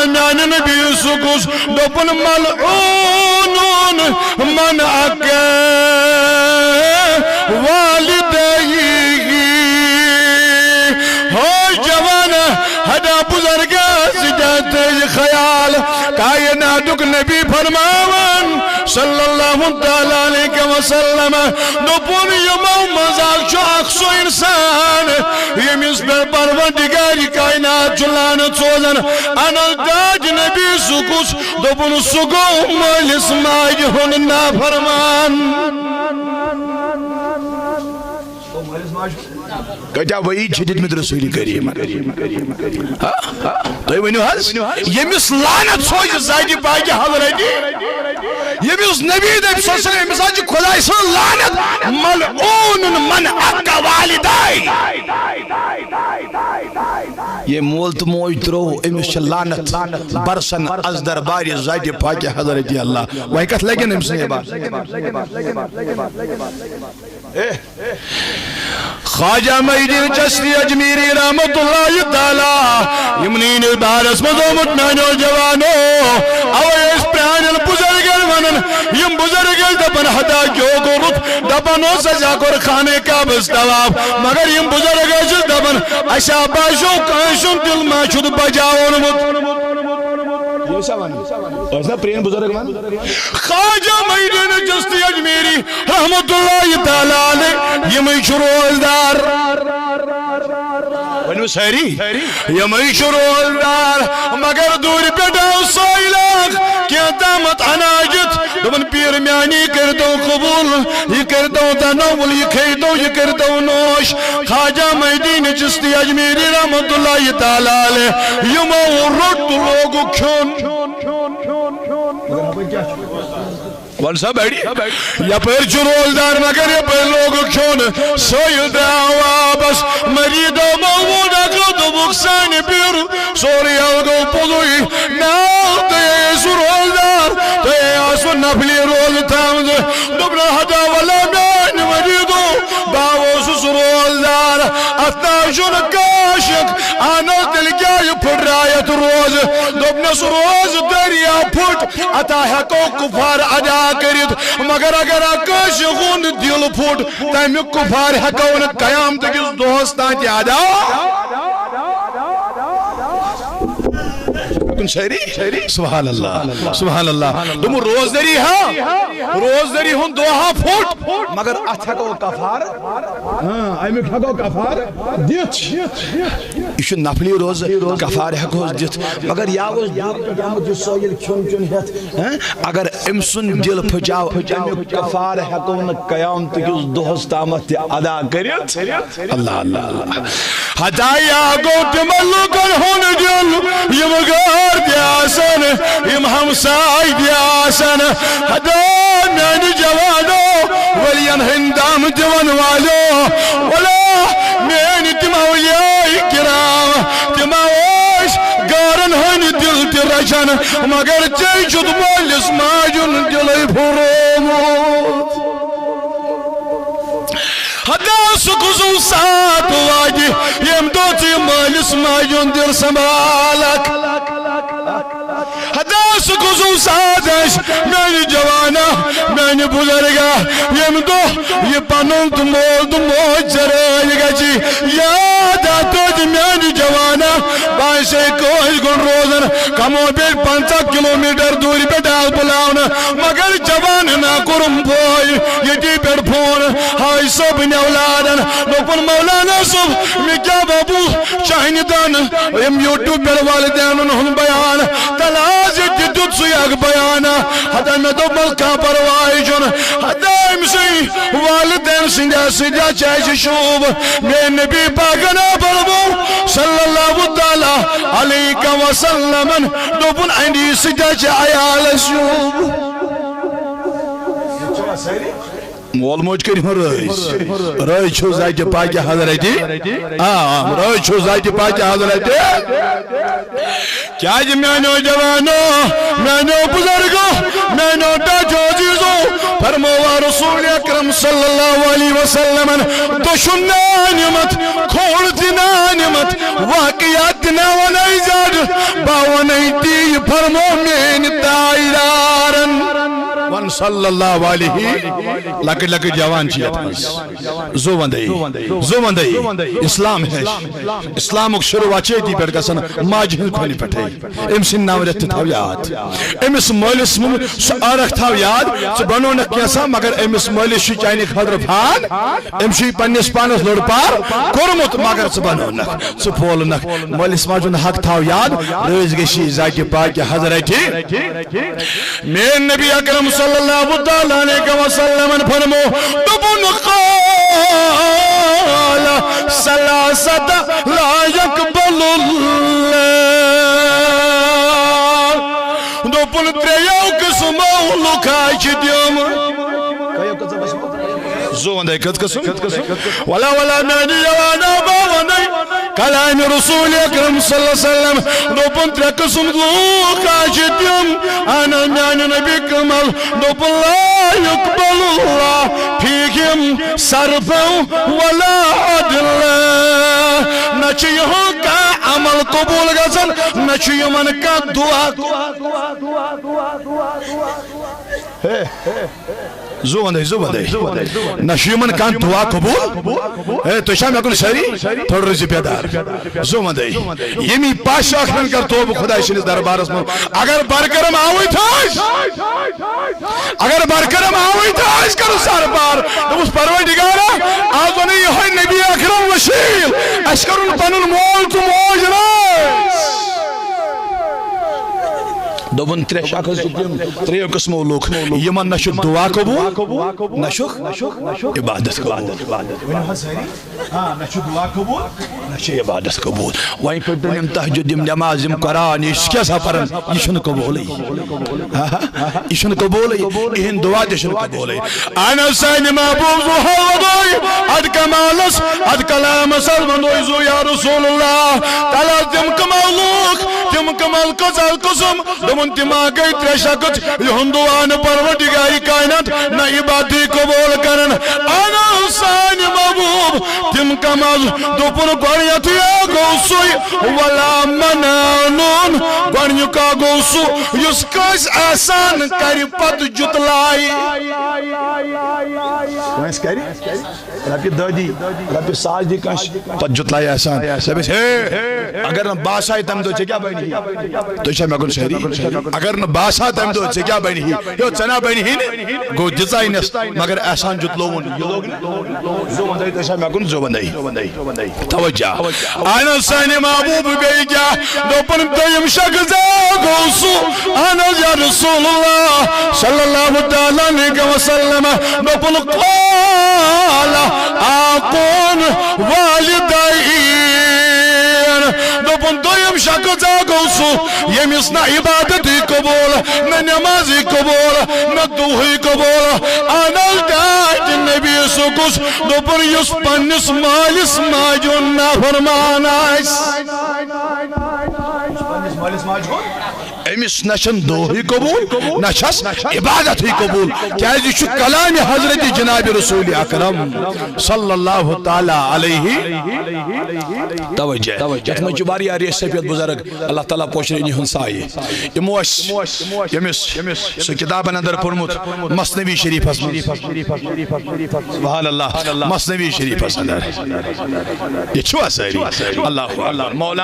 میان نبی سکوس دوپن ملعون من اکے والدیگی ہو جوان ہدا بزرگ سجات خیال کائناتک نبی فرماون صلی اللہ علیہ وسلم دوپن یمو مزاق چھو اکسو انسان یمیس پر پروردگاری کائنات چلانت سوزن انل داج نبی سکوس دوپن سگو مالس ماج ہن نافرمان کجا وئی جدید میں رسول کریم تو ونیو حس یمس لعنت سوز زاجی پاکی حضرتی یمس نبی دے صلی اللہ علیہ وسلم مساج خدای سن لعنت ملعون من اکا والدائی یہ مول تو موج ترو امس لعنت برسن از دربار زاجی پاکی حضرتی اللہ وہی کت لگن امس نے بات خواجہ مہدی چشتی اجمیری رحمت اللہ تعالی یمنین بارس مزومت نانو جوانو اویس پرانل بزرگل ونن یم بزرگل دبن حدا جو گرد دبنو سزا کر خانے کا بستواب مگر یم بزرگل دبن اشا باشو کانشن دل ما شد بجاون مت یہ سوانی ایسا پرین بزرگ من خواجہ مہدی چشتی اجمیری رحمت اللہ تعالی یمی شروعدار ونو سہری یمی شروعدار مگر دور پیٹاو سوئلاق کیا دامت عناجت دبن پیر میانی کردو قبول یہ کردو تنول یہ کھیدو یہ کردو نوش خواجہ مہدی چشتی اجمیری رحمت اللہ تعالی یمو رد لوگو کھون ون سا بیڑی یا پیر چرولدار مگر یا پیر لوگ کھون سویل دعوا بس مریدو موونا قدو بکسانی پیر سوری آگو پودوی ناو تے سرولدار تے آسو نفلی رول تامد دبنا حدا والا مین مریدو باو سرولدار اتناشون کاشک آنا دل گیا پھر رایت روز دبنا سروز دریا پھٹ اتا حقو کفار ادا کرد مگر اگر آکاش غند دل پھٹ تیمی کفار حقون قیام تکیز دوستان جادا سبحان اللہ سبحان اللہ تم روزدری ہاں روزدری ہوں دوہا پھوٹ مگر اتھکو کفار ایمک حقو کفار دیت ایشو نفلی روز کفار حقو دیت مگر یاوز جس سویل کیون ہیت اگر امسن دل پھجاو ایمک کفار حقو قیام تکیز دوستامت ادا کریت اللہ اللہ اللہ ہدایا گو تملکن ہون دل یمگار دیاسن یم ہمسائی دیاسن ہدا میانی جوانو ولین ہندام دیون والو ولا میانی تماویائی کرام تماویش گارن ہن دل ترشن مگر چی شد مالس ماجن دلی پھرومت ہدا سکوزو سات واجی یم دوتی مالس ماجن دل سنبالک ہدا سکوزو ساتش میانی جوانا میانی بزرگا یم دو یہ پنن دمول چرائی گچی یادا توج میانی جوانا بانشے کوئی گن روزن کمو بیٹ 50 کلومیٹر دوری پہ ڈال بلاؤن مگر جوان نا کرم بھوئی یہ دی پر پھون ہائی سب اولادن لوپن مولانا سب میں کیا بابو چاہنی دن یم یوٹیوب پر والدین انہوں بیان تلازی جدد سیاگ بیانا حدا میں دو ملکہ پروائی جن حدا امسی والدین سنجا چاہیے شوب میں نبی پاکنا پربو صلی اللہ تعالی علیہ وسلم دوپن اینی سنجا چاہیے آیال شوب مول موج کری ہوں رائے چھو زائد پاک حضرت رائے چھو زائد پاک حضرت کیا جی میں نو جوانو میں نو بزرگو میں نو ٹاچو عزیزو فرموا رسول اکرم صلی اللہ علیہ وسلم دشن نعمت کھوڑ دینا نعمت واقعات نہ ونائی زاد باونائی دی فرمو مین تائیدارن ون صلی اللہ علیہ لکٹ لکٹ جوان چیت زو وندئی اسلام ہے اسلام شروع واچیتی پر گسن ماج ہن کھونی پٹھے امس ناورت تھاو یاد امس مولس سو ارخ تھاو یاد سو بنو نہ کیسا مگر امس مولس چاینی خضر پھان امشی پنس پانس لڑ پار کورمت مگر سو بنو نہ سو پھول نہ مولس ماجن حق تھاو یاد روز گشی ذات پاک حضرت مین نبی اکرم صلی اللہ تعالیٰ علیہ وسلم فرمو دبن قال سلاست لا يقبل اللہ دبن تریو قسمو لکھاچ دیوم زو وندائی کت قسم ولا معنی یوانا باوانائی کلام رسول اکرم صلی اللہ علیہ وسلم دوپن ترے قسم لوکاچ دیم انا میان نبی کمل دوپن لا یقبل اللہ فیہم صرفا ولا عدل نچیہوں کا عمل قبول گزن نچیہوں من کا دعا زو وندائی نشیمن کان دعا قبول تو شام یکن سری تھوڑ رزی پیدار زو وندائی یمی پاش آخرن کر توب خدا شنیز دربار اسمان اگر برکرم آوئی تھاش کرو سار بار نمس پروی ڈگارا آزونی یہ نبی اکرم وشیل اشکرون پنن مول تو موج رائس دوبن ترے شاکس دیم تریو قسمو لوگ یمن نشک دعا قبول نشک عبادت قبول نشک دعا قبول نشک عبادت قبول وہیں پر دنیم تحجد دیم نماز دیم قرآن اس کیسا پرن ایشن قبولی ایشن قبولی ایہن دعا دیشن قبولی آنا سائن محبوب زہادوئی اد کمالس اد کلام سلمندوئی زو یا رسول اللہ تلا دیم کمال لوگ دیم کمال قزل قسم دمون تما گئی ترشاکت یہندوان پروردگاری کائنات نہ عبادی قبول کرن آنا حسین محبوب تم کمال دوپن گوڑیتی آگوسوی ولا منانون گوڑیوکا گوسو یس کس آسان کری پت جتلائی ویس کری ربی دادی ربی ساج دی کش پت جتلائی آسان سبیس اگر نہ باسائی تم دو چھے کیا بینی تو شاہ میں کن شہری اگر نہ باسا تم دو چھے کیا بینی یو چنا بینی ہی گو جزائی نس مگر احسان جتلوون یہ لوگ زو بندائی تو شاہ میں کن زو بندائی توجہ آنا سائن محبوب گئی جا دو پن تیم شکزا گوسو آنا یا رسول اللہ صلی اللہ تعالیٰ علیہ وسلم دو پن قال آقون والدائی دوپن دویم شکزا گوسو یمیس نہ عبادتی قبول نہ نمازی قبول نہ دوہی قبول آنال دائت نبی سکس دوپن یس پنس مالس ماجون نا فرمان آئیس امس نشن دوہی قبول نشس عبادت ہی قبول کیا جی کلام حضرت جناب رسول اکرم صلی اللہ تعالیٰ علیہ توجہ جتنا جباری آری سفید بزرگ اللہ تعالیٰ پوچھنے ہن سائی یمس سو کتاب اندر پرمت مصنوی شریف سبحان اللہ مصنوی شریف اندر یہ چھوا ساری اللہ مولانا